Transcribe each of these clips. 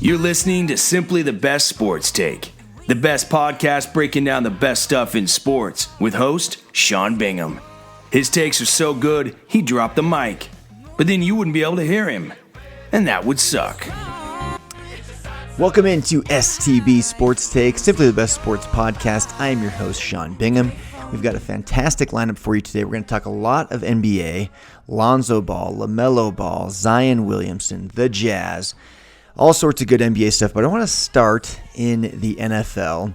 You're listening to Simply the Best Sports Take, the best podcast breaking down the best stuff in sports with host Sean Bingham. His takes are so good, he dropped the mic, but then you wouldn't be able to hear him, and that would suck. Welcome into STB Sports Take, Simply the Best Sports Podcast. I am your host, Sean Bingham. We've got a fantastic lineup for you today. We're going to talk a lot of NBA, Lonzo Ball, LaMelo Ball, Zion Williamson, the Jazz, all sorts of good NBA stuff. But I want to start in the NFL,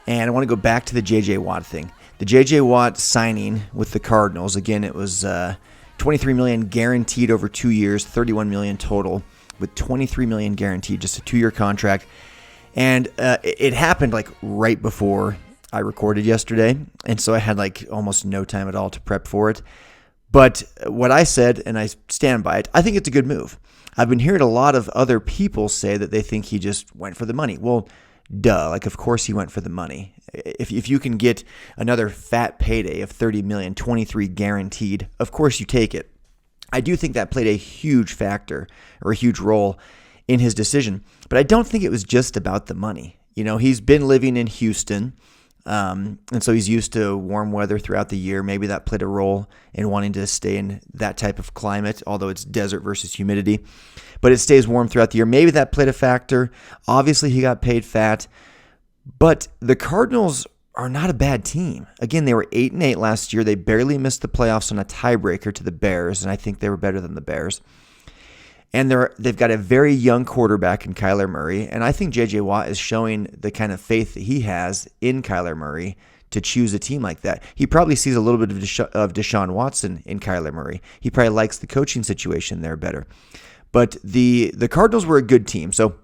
and I want to go back to the J.J. Watt thing. The J.J. Watt signing with the Cardinals, again, it was $23 million guaranteed over 2 years, $31 million total, with $23 million guaranteed, just a 2-year contract. And it happened like right before I recorded yesterday, and so I had like almost no time at all to prep for it. But what I said, and I stand by it, I think it's a good move. I've been hearing a lot of other people say that they think he just went for the money. Well, duh, like of course he went for the money. If you can get another fat payday of $30 million, 23 guaranteed, of course you take it. I do think that played a huge factor or a huge role in his decision, but I don't think it was just about the money. You know, he's been living in Houston, and so he's used to warm weather throughout the year. Maybe that played a role in wanting to stay in that type of climate, although it's desert versus humidity. But it stays warm throughout the year. Maybe that played a factor. Obviously, he got paid fat. But the Cardinals are not a bad team. Again, they were 8-8 last year. They barely missed the playoffs on a tiebreaker to the Bears, and I think they were better than the Bears. And they've got a very young quarterback in Kyler Murray, and I think J.J. Watt is showing the kind of faith that he has in Kyler Murray to choose a team like that. He probably sees a little bit of Deshaun Watson in Kyler Murray. He probably likes the coaching situation there better. But the Cardinals were a good team, so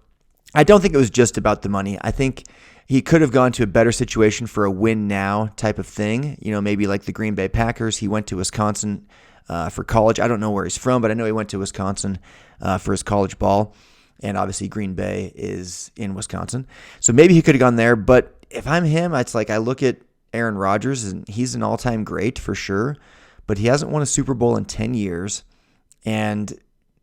I don't think it was just about the money. I think he could have gone to a better situation for a win now type of thing. You know, maybe like the Green Bay Packers. He went to Wisconsin for college. I don't know where he's from, but I know he went to Wisconsin for his college ball. And obviously Green Bay is in Wisconsin. So maybe he could have gone there. But if I'm him, it's like I look at Aaron Rodgers, and he's an all-time great for sure. But he hasn't won a Super Bowl in 10 years. And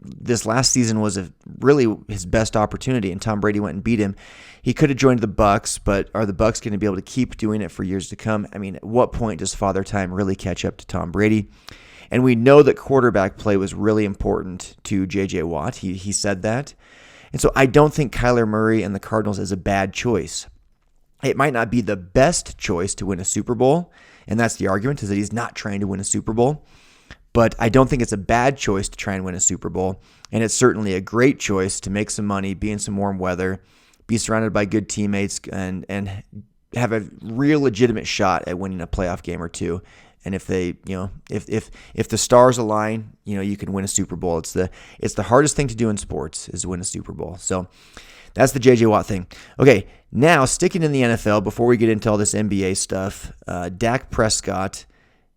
this last season was really his best opportunity, and Tom Brady went and beat him. He could have joined the Bucs, but are the Bucs going to be able to keep doing it for years to come? I mean, at what point does Father Time really catch up to Tom Brady? And we know that quarterback play was really important to J.J. Watt. He said that. And so I don't think Kyler Murray and the Cardinals is a bad choice. It might not be the best choice to win a Super Bowl, and that's the argument, is that he's not trying to win a Super Bowl. But I don't think it's a bad choice to try and win a Super Bowl. And it's certainly a great choice to make some money, be in some warm weather, be surrounded by good teammates, and have a real legitimate shot at winning a playoff game or two. And if they, you know, if the stars align, you know, you can win a Super Bowl. It's the hardest thing to do in sports is win a Super Bowl. So that's the J.J. Watt thing. Okay, now sticking in the NFL, before we get into all this NBA stuff, Dak Prescott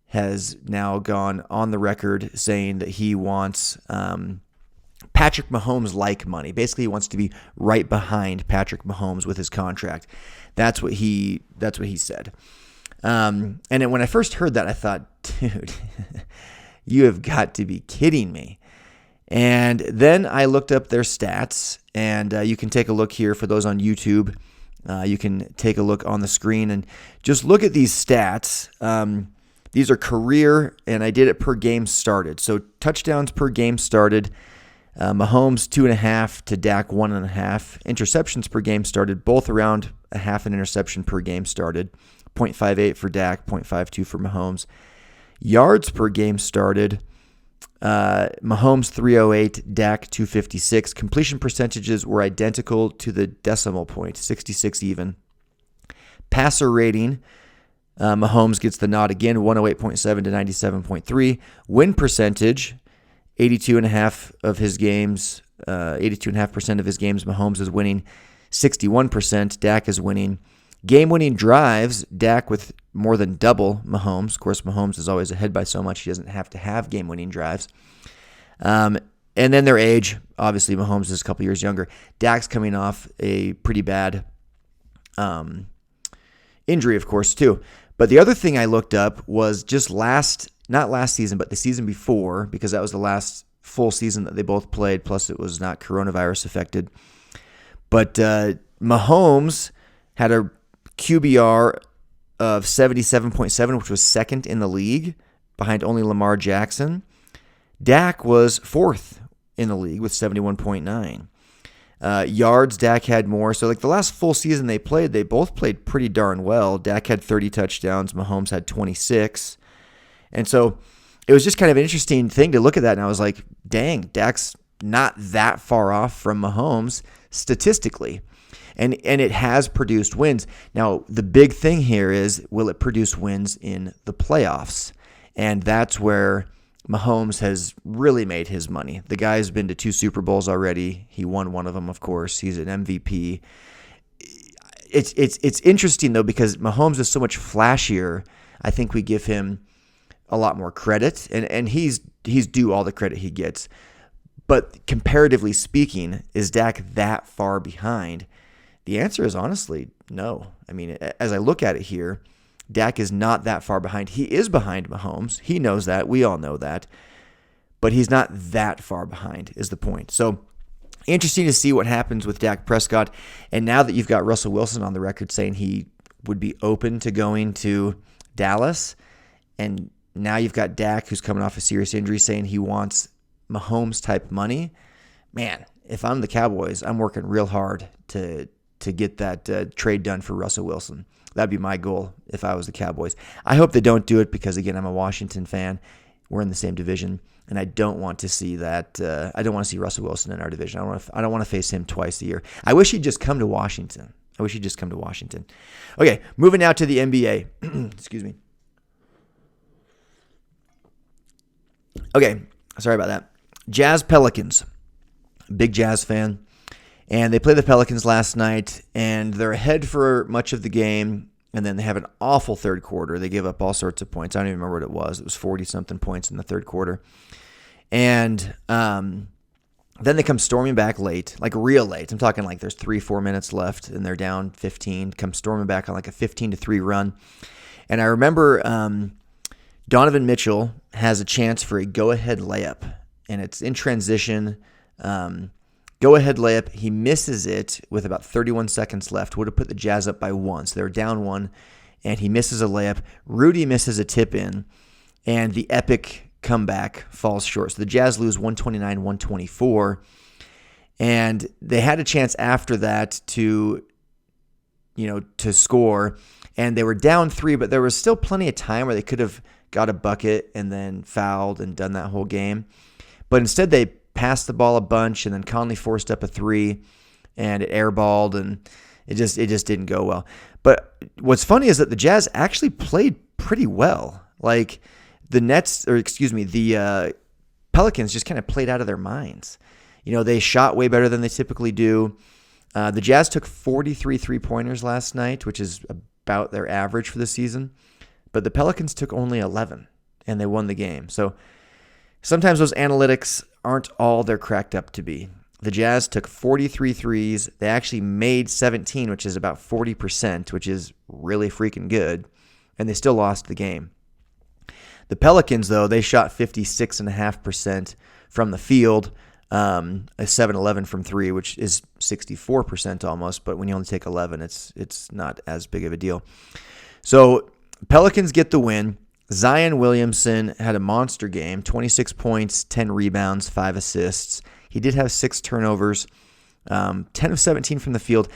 has now gone on the record saying that he wants Patrick Mahomes-like money. Basically, he wants to be right behind Patrick Mahomes with his contract. That's what he said. And then when I first heard that, I thought, dude, you have got to be kidding me. And then I looked up their stats, and you can take a look here for those on YouTube. You can take a look on the screen and just look at these stats. These are career, and I did it per game started. So touchdowns per game started. Mahomes 2.5 to Dak 1.5. Interceptions per game started, both around a half an interception per game started. 0.58 for Dak, 0.52 for Mahomes. Yards per game started. Mahomes 308, Dak 256. Completion percentages were identical to the decimal point, 66 even. Passer rating. Mahomes gets the nod again, 108.7 to 97.3. Win percentage, 82.5% of his games, 82.5% of his games, Mahomes is winning. 61%, Dak is winning. Game-winning drives, Dak with more than double Mahomes. Of course, Mahomes is always ahead by so much he doesn't have to have game-winning drives. And then their age, obviously Mahomes is a couple years younger. Dak's coming off a pretty bad injury, of course, too. But the other thing I looked up was just not last season, but the season before, because that was the last full season that they both played, plus it was not coronavirus affected. But Mahomes had a QBR of 77.7, which was second in the league, behind only Lamar Jackson. Dak was fourth in the league with 71.9. Yards, Dak had more. So like the last full season they both played pretty darn well. Dak had 30 touchdowns. Mahomes had 26. And so it was just kind of an interesting thing to look at that. And I was like, dang, Dak's not that far off from Mahomes statistically. And it has produced wins. Now, the big thing here is, will it produce wins in the playoffs? And that's where Mahomes has really made his money. The guy's been to 2 Super Bowls already. He won one of them, of course. He's an MVP. It's interesting, though, because Mahomes is so much flashier. I think we give him a lot more credit, and he's due all the credit he gets. But comparatively speaking, is Dak that far behind? The answer is honestly no. I mean, as I look at it here, Dak is not that far behind. He is behind Mahomes. He knows that. We all know that. But he's not that far behind is the point. So interesting to see what happens with Dak Prescott. And now that you've got Russell Wilson on the record saying he would be open to going to Dallas, and now you've got Dak, who's coming off a serious injury, saying he wants Mahomes-type money. Man, if I'm the Cowboys, I'm working real hard to get that trade done for Russell Wilson. That'd be my goal if I was the Cowboys. I hope they don't do it because, again, I'm a Washington fan. We're in the same division, and I don't want to see that. I don't want to see Russell Wilson in our division. I don't want to face him twice a year. I wish he'd just come to Washington. Okay, moving now to the NBA. Excuse me. Okay, sorry about that. Jazz Pelicans. Big Jazz fan. And they played the Pelicans last night, and they're ahead for much of the game, and then they have an awful third quarter. They give up all sorts of points. I don't even remember what it was. It was 40-something points in the third quarter. And then they come storming back late, like real late. I'm talking like there's 3-4 minutes left, and they're down 15. Come storming back on like a 15-3 run. And I remember Donovan Mitchell has a chance for a go-ahead layup, and it's in transition. Go-ahead layup. He misses it with about 31 seconds left. Would have put the Jazz up by 1. So they were down 1, and he misses a layup. Rudy misses a tip-in, and the epic comeback falls short. So the Jazz lose 129-124, and they had a chance after that to score, and they were down 3, but there was still plenty of time where they could have got a bucket and then fouled and done that whole game. But instead they passed the ball a bunch, and then Conley forced up a 3, and it airballed, and it just didn't go well. But what's funny is that the Jazz actually played pretty well. Like the Pelicans just kind of played out of their minds. They shot way better than they typically do. The Jazz took 43 3-pointers last night, which is about their average for the season. But the Pelicans took only 11, and they won the game. So sometimes those analytics aren't all they're cracked up to be. The Jazz took 43 threes. They actually made 17, which is about 40%, which is really freaking good. And they still lost the game. The Pelicans, though, they shot 56.5% from the field, a 7-11 from 3, which is 64% almost. But when you only take 11, it's not as big of a deal. So Pelicans get the win. Zion Williamson had a monster game, 26 points, 10 rebounds, 5 assists. He did have 6 turnovers, 10 of 17 from the field.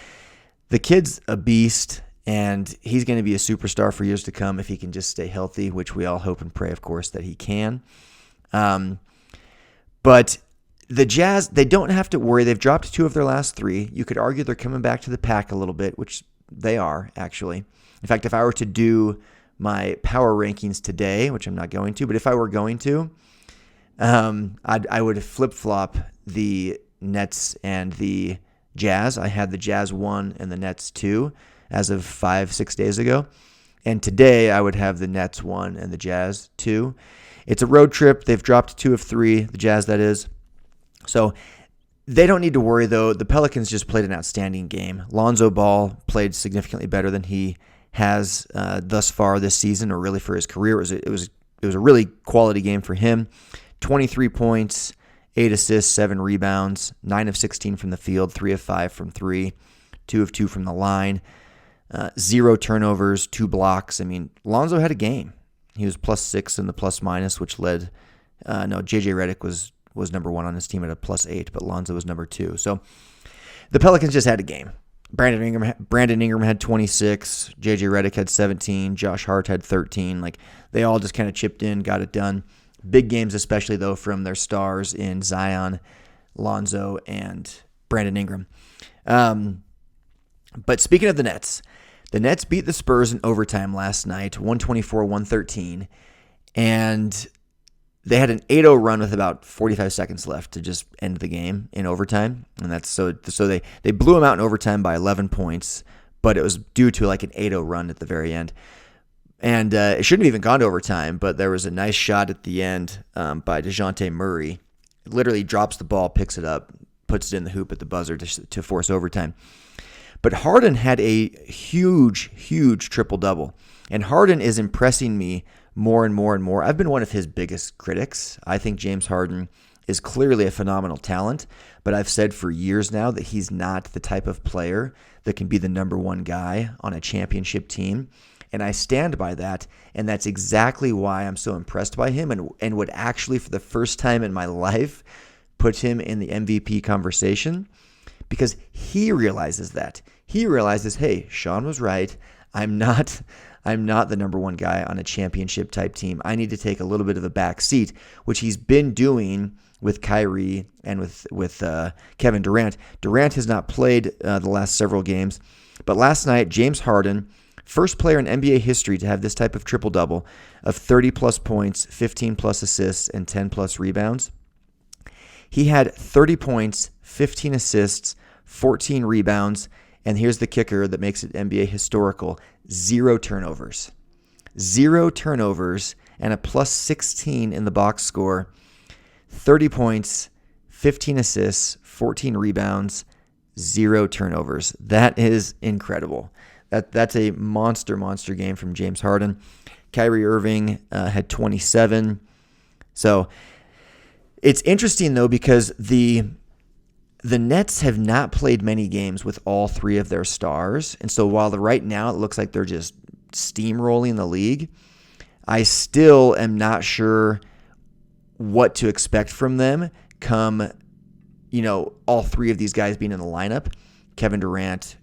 The kid's a beast, and he's going to be a superstar for years to come if he can just stay healthy, which we all hope and pray, of course, that he can. But the Jazz, they don't have to worry. They've dropped 2 of their last 3. You could argue they're coming back to the pack a little bit, which they are, actually. In fact, if I were to do my power rankings today, which I'm not going to, but if I were going to, I would flip-flop the Nets and the Jazz. I had the Jazz 1 and the Nets 2 as of 5-6 days ago. And today I would have the Nets 1 and the Jazz 2. It's a road trip. They've dropped 2 of 3, the Jazz that is. So they don't need to worry, though. The Pelicans just played an outstanding game. Lonzo Ball played significantly better than he has thus far this season, or really for his career. It was a really quality game for him. 23 points, 8 assists, 7 rebounds, 9 of 16 from the field, 3 of 5 from 3, 2 of 2 from the line, 0 turnovers, 2 blocks. I mean, Lonzo had a game. He was +6 in the plus-minus, which led J.J. Redick was number 1 on his team at a +8, but Lonzo was number 2. So the Pelicans just had a game. Brandon Ingram had 26, J.J. Redick had 17, Josh Hart had 13. Like, they all just kind of chipped in, got it done. Big games, especially, though, from their stars in Zion, Lonzo, and Brandon Ingram. But speaking of the Nets beat the Spurs in overtime last night, 124-113, and they had an 8-0 run with about 45 seconds left to just end the game in overtime, and that's so they blew them out in overtime by 11 points, but it was due to like an 8-0 run at the very end. And it shouldn't have even gone to overtime, but there was a nice shot at the end by DeJounte Murray. It literally drops the ball, picks it up, puts it in the hoop at the buzzer to force overtime. But Harden had a huge, huge triple-double. And Harden is impressing me more and more and more. I've been one of his biggest critics. I think James Harden is clearly a phenomenal talent, but I've said for years now that he's not the type of player that can be the number one guy on a championship team. And I stand by that, and that's exactly why I'm so impressed by him and would actually, for the first time in my life, put him in the MVP conversation, because he realizes that. He realizes, hey, Sean was right. I'm not the number one guy on a championship type team. I need to take a little bit of a back seat, which he's been doing with Kyrie and with Kevin Durant. Durant has not played the last several games, but last night, James Harden, first player in NBA history to have this type of triple-double of 30-plus points, 15-plus assists, and 10-plus rebounds. He had 30 points, 15 assists, 14 rebounds, and here's the kicker that makes it NBA historical: 0 turnovers. 0 turnovers and a +16 in the box score, 30 points, 15 assists, 14 rebounds, 0 turnovers. That is incredible. That's a monster game from James Harden. Kyrie Irving had 27. So it's interesting, though, because the Nets have not played many games with all 3 of their stars. And so while right now it looks like they're just steamrolling the league, I still am not sure what to expect from them come, all 3 of these guys being in the lineup. Kevin Durant,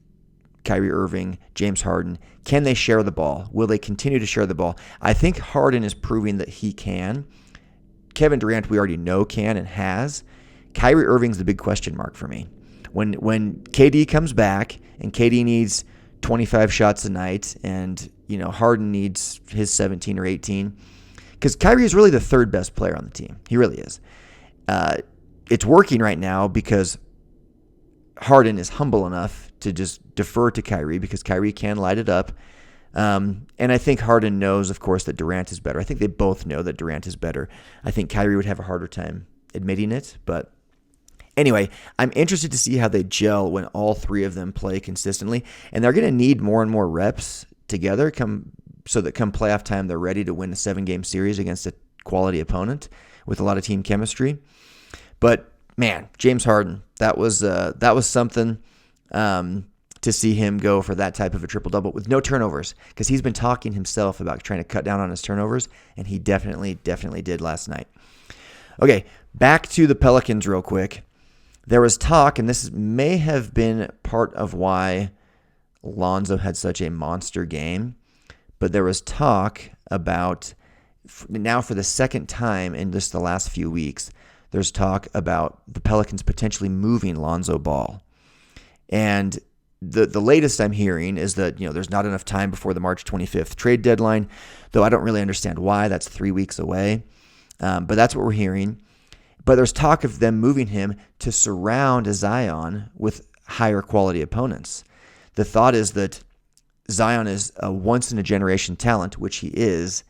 Kyrie Irving, James Harden. Can they share the ball? Will they continue to share the ball? I think Harden is proving that he can. Kevin Durant, we already know can and has. Kyrie Irving's the big question mark for me. When KD comes back and KD needs 25 shots a night and, Harden needs his 17 or 18, because Kyrie is really the 3rd best player on the team. He really is. It's working right now because Harden is humble enough to just defer to Kyrie because Kyrie can light it up. And I think Harden knows, of course, that Durant is better. I think they both know that Durant is better. I think Kyrie would have a harder time admitting it. But anyway, I'm interested to see how they gel when all 3 of them play consistently. And they're going to need more and more reps together so that come playoff time, they're ready to win a 7-game series against a quality opponent with a lot of team chemistry. But man, James Harden, that was something to see him go for that type of a triple-double with no turnovers, because he's been talking himself about trying to cut down on his turnovers, and he definitely did last night. Okay, back to the Pelicans real quick. There was talk, and this may have been part of why Lonzo had such a monster game, but there was talk about, now for the second time in just the last few weeks, there's talk about the Pelicans potentially moving Lonzo Ball. And the latest I'm hearing is that, there's not enough time before the March 25th trade deadline, though I don't really understand why. That's 3 weeks away. But that's what we're hearing. But there's talk of them moving him to surround Zion with higher quality opponents. The thought is that Zion is a once-in-a-generation talent, which he is,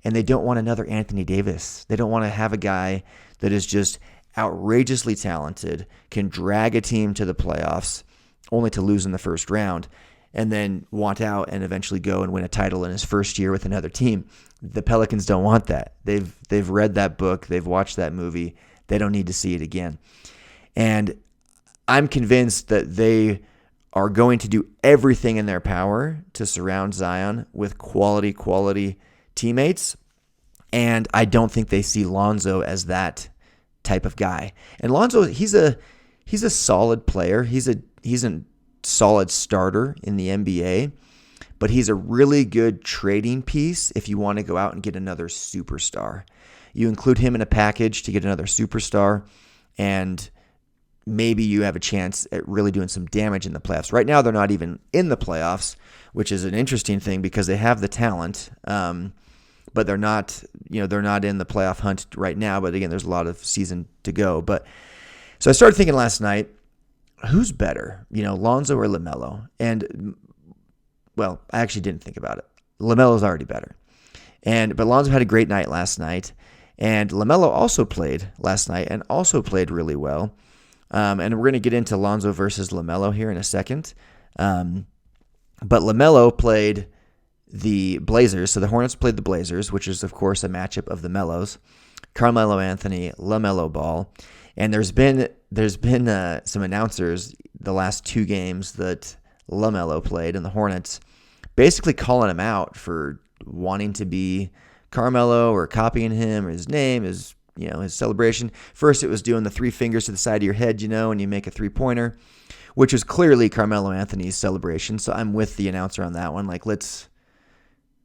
and they don't want another Anthony Davis. They don't want to have a guy that is just outrageously talented, can drag a team to the playoffs, only to lose in the first round, and then want out and eventually go and win a title in his first year with another team. The Pelicans don't want that. They've read that book. They've watched that movie. they don't need to see it again. And I'm convinced that they are going to do everything in their power to surround Zion with quality teammates. And I don't think they see Lonzo as that type of guy. And Lonzo, he's a solid player. He's a solid starter in the NBA, but he's a really good trading piece if you want to go out and get another superstar. You include him in a package to get another superstar, and maybe you have a chance at really doing some damage in the playoffs. Right now, they're not even in the playoffs, which is an interesting thing because they have the talent, but they're not in the playoff hunt right now. But again, there's a lot of season to go. But so I started thinking last night, who's better, Lonzo or LaMelo? And well, I actually didn't think about it. LaMelo's already better, but Lonzo had a great night last night, and LaMelo also played last night and also played really well. And we're going to get into Lonzo versus LaMelo here in a second. But LaMelo played the Blazers. So the Hornets played the Blazers, which is, of course, a matchup of the Melos. Carmelo Anthony, LaMelo Ball. And there's been some announcers the last two games that LaMelo played, and the Hornets basically calling him out for wanting to be Carmelo or copying him or his name, his celebration. First, it was doing the three fingers to the side of your head, and you make a three-pointer, which was clearly Carmelo Anthony's celebration. So I'm with the announcer on that one. Like, let's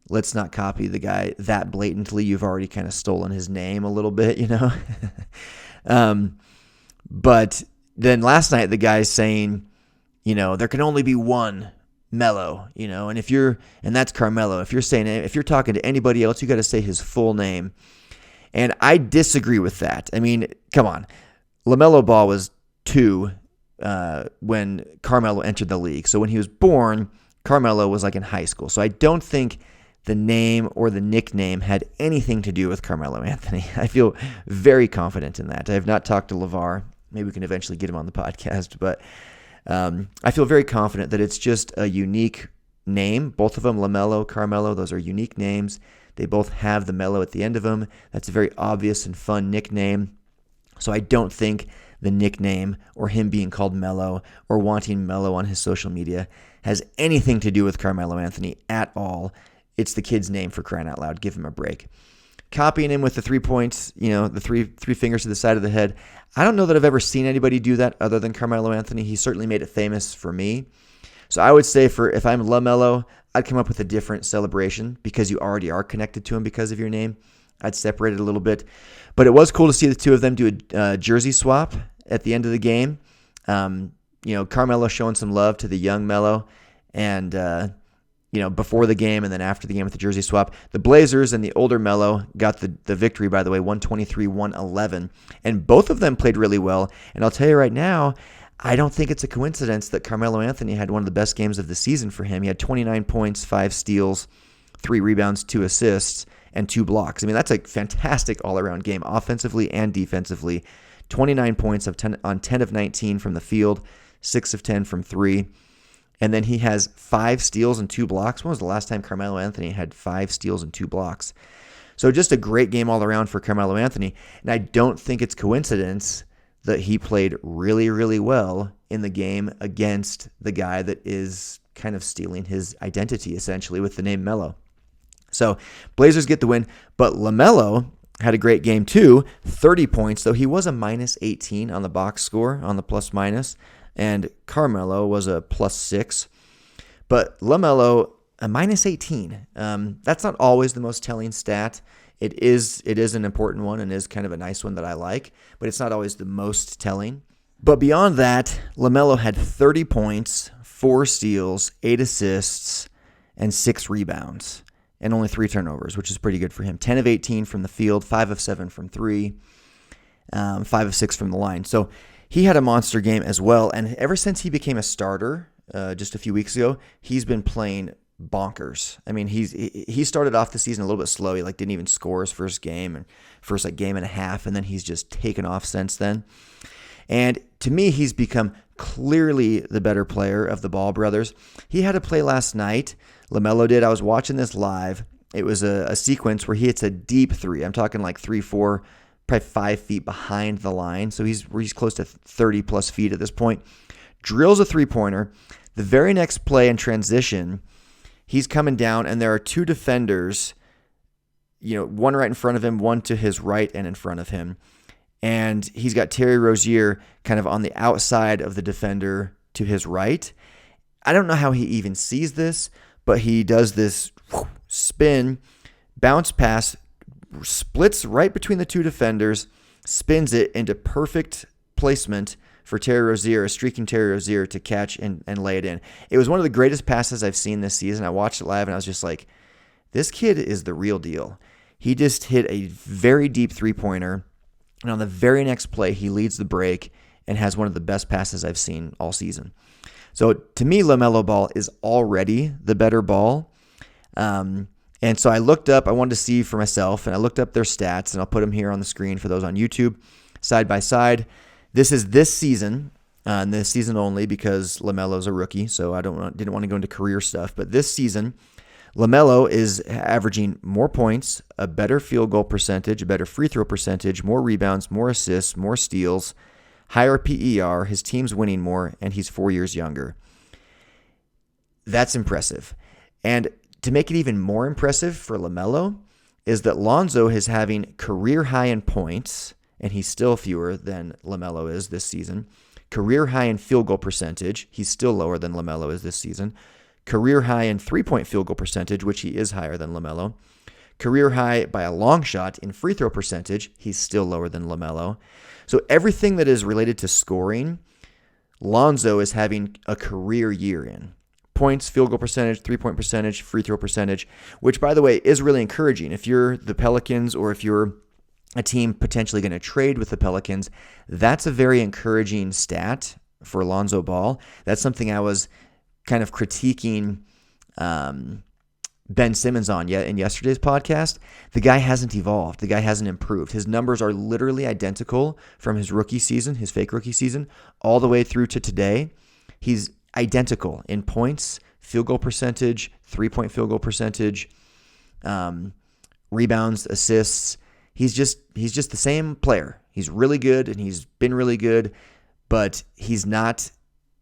not copy the guy that blatantly. You've already kind of stolen his name a little bit, But then last night, the guy's saying, there can only be one Melo, and that's Carmelo. If you're talking to anybody else, you got to say his full name. And I disagree with that. I mean, come on. LaMelo Ball was 2 when Carmelo entered the league. So when he was born, Carmelo was like in high school. So I don't think the name or the nickname had anything to do with Carmelo Anthony. I feel very confident in that. I have not talked to LeVar. Maybe we can eventually get him on the podcast. But I feel very confident that it's just a unique name. Both of them, LaMelo, Carmelo, those are unique names. They both have the Melo at the end of them. That's a very obvious and fun nickname. So I don't think the nickname or him being called Melo or wanting Melo on his social media has anything to do with Carmelo Anthony at all. It's the kid's name, for crying out loud. Give him a break. Copying him with the 3 points, the three fingers to the side of the head. I don't know that I've ever seen anybody do that other than Carmelo Anthony. He certainly made it famous for me. So I would say if I'm LaMelo, I'd come up with a different celebration because you already are connected to him because of your name. I'd separate it a little bit. But it was cool to see the two of them do a jersey swap at the end of the game. Carmelo showing some love to the young Melo, and before the game and then after the game with the jersey swap. The Blazers and the older Melo got the victory, by the way, 123-111. And both of them played really well. And I'll tell you right now, I don't think it's a coincidence that Carmelo Anthony had one of the best games of the season for him. He had 29 points, 5 steals, 3 rebounds, 2 assists, and 2 blocks. I mean, that's a fantastic all-around game, offensively and defensively. 29 points on 10 of 19 from the field, 6 of 10 from 3. And then he has 5 steals and 2 blocks. When was the last time Carmelo Anthony had 5 steals and 2 blocks? So just a great game all around for Carmelo Anthony. And I don't think it's coincidence that he played really, really well in the game against the guy that is kind of stealing his identity, essentially, with the name Melo. So Blazers get the win, but LaMelo had a great game too, 30 points, though he was a minus 18 on the box score, on the plus-minus, and Carmelo was a plus 6. But LaMelo, a minus 18. That's not always the most telling stat. It is an important one and is kind of a nice one that I like, but it's not always the most telling. But beyond that, LaMelo had 30 points, 4 steals, 8 assists, and 6 rebounds, and only 3 turnovers, which is pretty good for him. 10 of 18 from the field, 5 of 7 from 3, 5 of 6 from the line. So he had a monster game as well, and ever since he became a starter just a few weeks ago, he's been playing bonkers. I mean, he started off the season a little bit slow. He didn't even score his first game and first game and a half, and then he's just taken off since then. And to me, he's become clearly the better player of the Ball brothers. He had a play last night. LaMelo did. I was watching this live. It was a sequence where he hits a deep 3. I'm talking like 3-4 probably 5 feet behind the line. So he's close to 30 plus feet at this point. Drills a three-pointer. The very next play in transition, he's coming down, and there are two defenders, one right in front of him, one to his right and in front of him. And he's got Terry Rozier kind of on the outside of the defender to his right. I don't know how he even sees this, but he does this spin, bounce pass, splits right between the two defenders, spins it into perfect placement for Terry Rozier, a streaking Terry Rozier, to catch and lay it in. It was one of the greatest passes I've seen this season. I watched it live, and I was just like, this kid is the real deal. He just hit a very deep three-pointer, and on the very next play, he leads the break and has one of the best passes I've seen all season. So to me, LaMelo Ball is already the better ball. And so I looked up, I wanted to see for myself, and I looked up their stats, and I'll put them here on the screen for those on YouTube, side by side. This is this season, and this season only because LaMelo's a rookie, so I didn't want to go into career stuff. But this season, LaMelo is averaging more points, a better field goal percentage, a better free throw percentage, more rebounds, more assists, more steals, higher PER, his team's winning more, and he's 4 years younger. That's impressive. And to make it even more impressive for LaMelo is that Lonzo is having career high in points, and he's still fewer than LaMelo is this season. Career high in field goal percentage, he's still lower than LaMelo is this season. Career high in three-point field goal percentage, which he is higher than LaMelo. Career high by a long shot in free throw percentage, he's still lower than LaMelo. So everything that is related to scoring, Lonzo is having a career year in. Points, field goal percentage, three-point percentage, free throw percentage, which, by the way, is really encouraging. If you're the Pelicans or if you're a team potentially going to trade with the Pelicans, that's a very encouraging stat for Lonzo Ball. That's something I was kind of critiquing Ben Simmons on in yesterday's podcast. The guy hasn't evolved. The guy hasn't improved. His numbers are literally identical from his rookie season, his fake rookie season, all the way through to today. He's identical in points, field goal percentage, three-point field goal percentage, rebounds, assists. He's just the same player. He's really good, and he's been really good, but he's not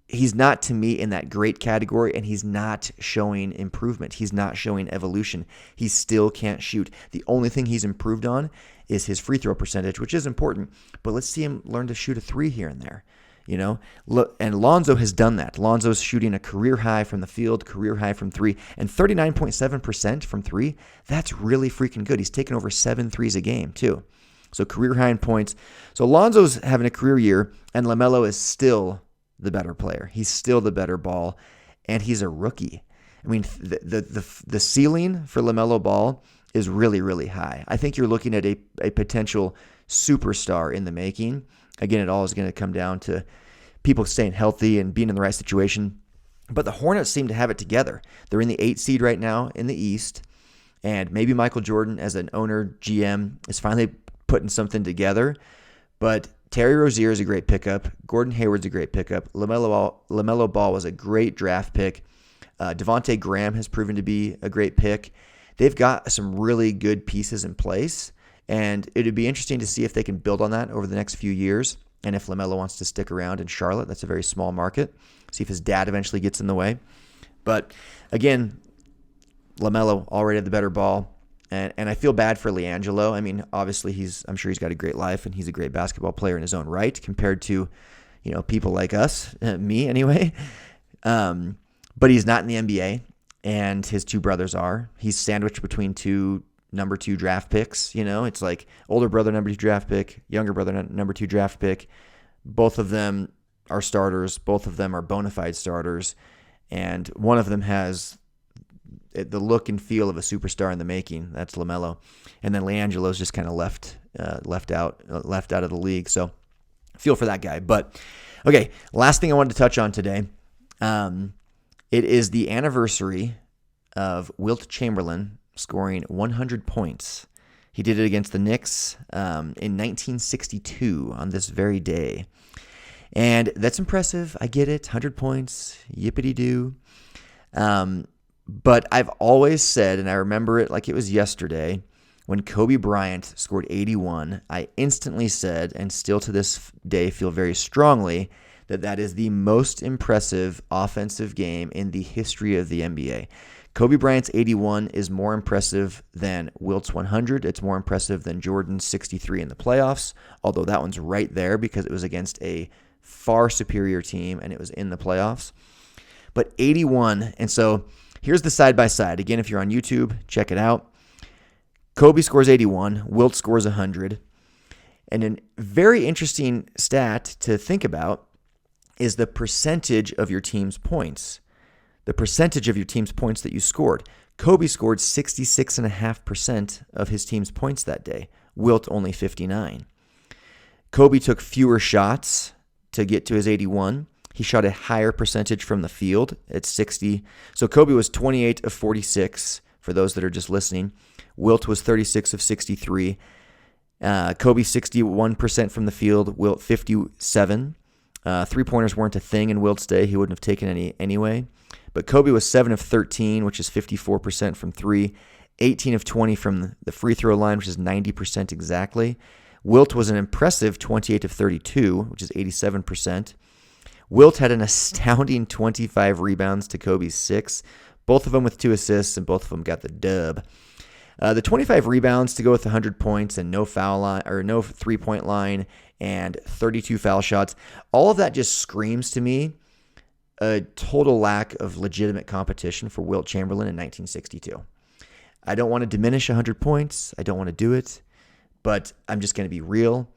to me in that great category, and he's not showing improvement. He's not showing evolution. He still can't shoot. The only thing he's improved on is his free throw percentage, which is important, but let's see him learn to shoot a three here and there. And Lonzo has done that. Lonzo's shooting a career high from the field, career high from three, and 39.7% from three. That's really freaking good. He's taken over 7 threes a game, too. So career high in points. So Lonzo's having a career year, and LaMelo is still the better player. He's still the better ball, and he's a rookie. I mean, the ceiling for LaMelo Ball is really, really high. I think you're looking at a potential superstar in the making. Again, it all is going to come down to people staying healthy and being in the right situation. But the Hornets seem to have it together. They're in the 8th seed right now in the East, and maybe Michael Jordan, as an owner, GM, is finally putting something together. But Terry Rozier is a great pickup. Gordon Hayward's a great pickup. LaMelo Ball was a great draft pick. Devontae Graham has proven to be a great pick. They've got some really good pieces in place, and it would be interesting to see if they can build on that over the next few years, and if LaMelo wants to stick around in Charlotte. That's a very small market. See if his dad eventually gets in the way. But again, LaMelo already had the better ball, and I feel bad for LiAngelo. I mean, obviously I'm sure he's got a great life, and he's a great basketball player in his own right compared to, people like us, me anyway. But he's not in the NBA, and his two brothers are. He's sandwiched between two number 2 draft picks. It's like older brother number 2 draft pick, younger brother number 2 draft pick. Both of them are starters. Both of them are bona fide starters, and one of them has the look and feel of a superstar in the making. That's LaMelo, and then LiAngelo's just kind of left out of the league. So feel for that guy. But okay, last thing I wanted to touch on today. It is the anniversary of Wilt Chamberlain scoring 100 points. He did it against the Knicks in 1962 on this very day. And that's impressive. I get it. 100 points. Yippity-doo. But I've always said, and I remember it like it was yesterday, when Kobe Bryant scored 81, I instantly said, and still to this day feel very strongly, that is the most impressive offensive game in the history of the NBA. Kobe Bryant's 81 is more impressive than Wilt's 100. It's more impressive than Jordan's 63 in the playoffs, although that one's right there because it was against a far superior team and it was in the playoffs. But 81, and so here's the side-by-side. Again, if you're on YouTube, check it out. Kobe scores 81, Wilt scores 100. And a very interesting stat to think about is the percentage of your team's points. The percentage of your team's points that you scored. Kobe scored 66.5% of his team's points that day. Wilt only 59. Kobe took fewer shots to get to his 81. He shot a higher percentage from the field at 60. So Kobe was 28 of 46 for those that are just listening. Wilt was 36 of 63. Kobe 61% from the field. Wilt 57. Three-pointers weren't a thing in Wilt's day. He wouldn't have taken any anyway. But Kobe was 7 of 13, which is 54% from three. 18 of 20 from the free throw line, which is 90% exactly. Wilt was an impressive 28 of 32, which is 87%. Wilt had an astounding 25 rebounds to Kobe's 6, both of them with 2 assists, and both of them got the dub. The 25 rebounds to go with 100 points and no foul line or no three-point line and 32 foul shots, all of that just screams to me a total lack of legitimate competition for Wilt Chamberlain in 1962. I don't want to diminish 100 points. I don't want to do it, but I'm just going to be real.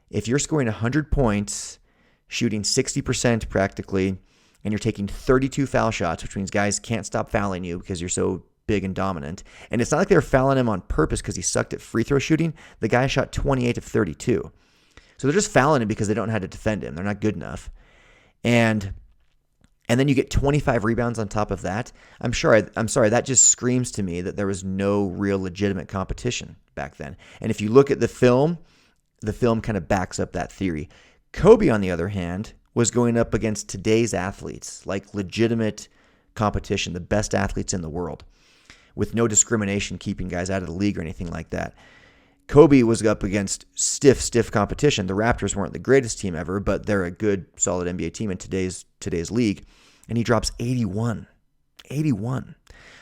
If you're scoring 100 points, shooting 60% practically, and you're taking 32 foul shots, which means guys can't stop fouling you because you're so big and dominant. And it's not like they were fouling him on purpose because he sucked at free throw shooting. The guy shot 28 of 32. So they're just fouling him because they don't know how to defend him. They're not good enough. And then you get 25 rebounds on top of that. I'm sorry, that just screams to me that there was no real legitimate competition back then. And if you look at the film kind of backs up that theory. Kobe, on the other hand, was going up against today's athletes, like legitimate competition, the best athletes in the world, with no discrimination keeping guys out of the league or anything like that. Kobe was up against stiff competition. The Raptors weren't the greatest team ever, but they're a good, solid NBA team in today's league. And he drops 81. 81.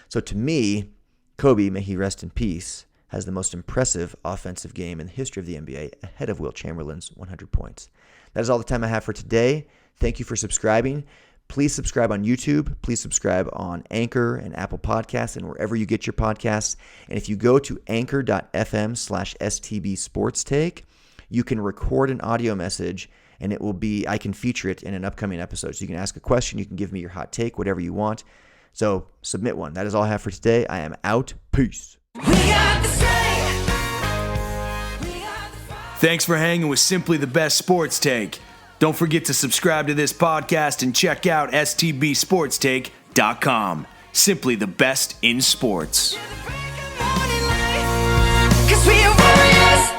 So to me, Kobe, may he rest in peace, has the most impressive offensive game in the history of the NBA, ahead of Wilt Chamberlain's 100 points. That is all the time I have for today. Thank you for subscribing. Please subscribe on YouTube. Please subscribe on Anchor and Apple Podcasts and wherever you get your podcasts. And if you go to anchor.fm/STB Sports Take, you can record an audio message and I can feature it in an upcoming episode. So you can ask a question, you can give me your hot take, whatever you want. So submit one. That is all I have for today. I am out. Peace. Thanks for hanging with Simply the Best Sports Take. Don't forget to subscribe to this podcast and check out stbsportstake.com. Simply the best in sports. 'Cause we are warriors.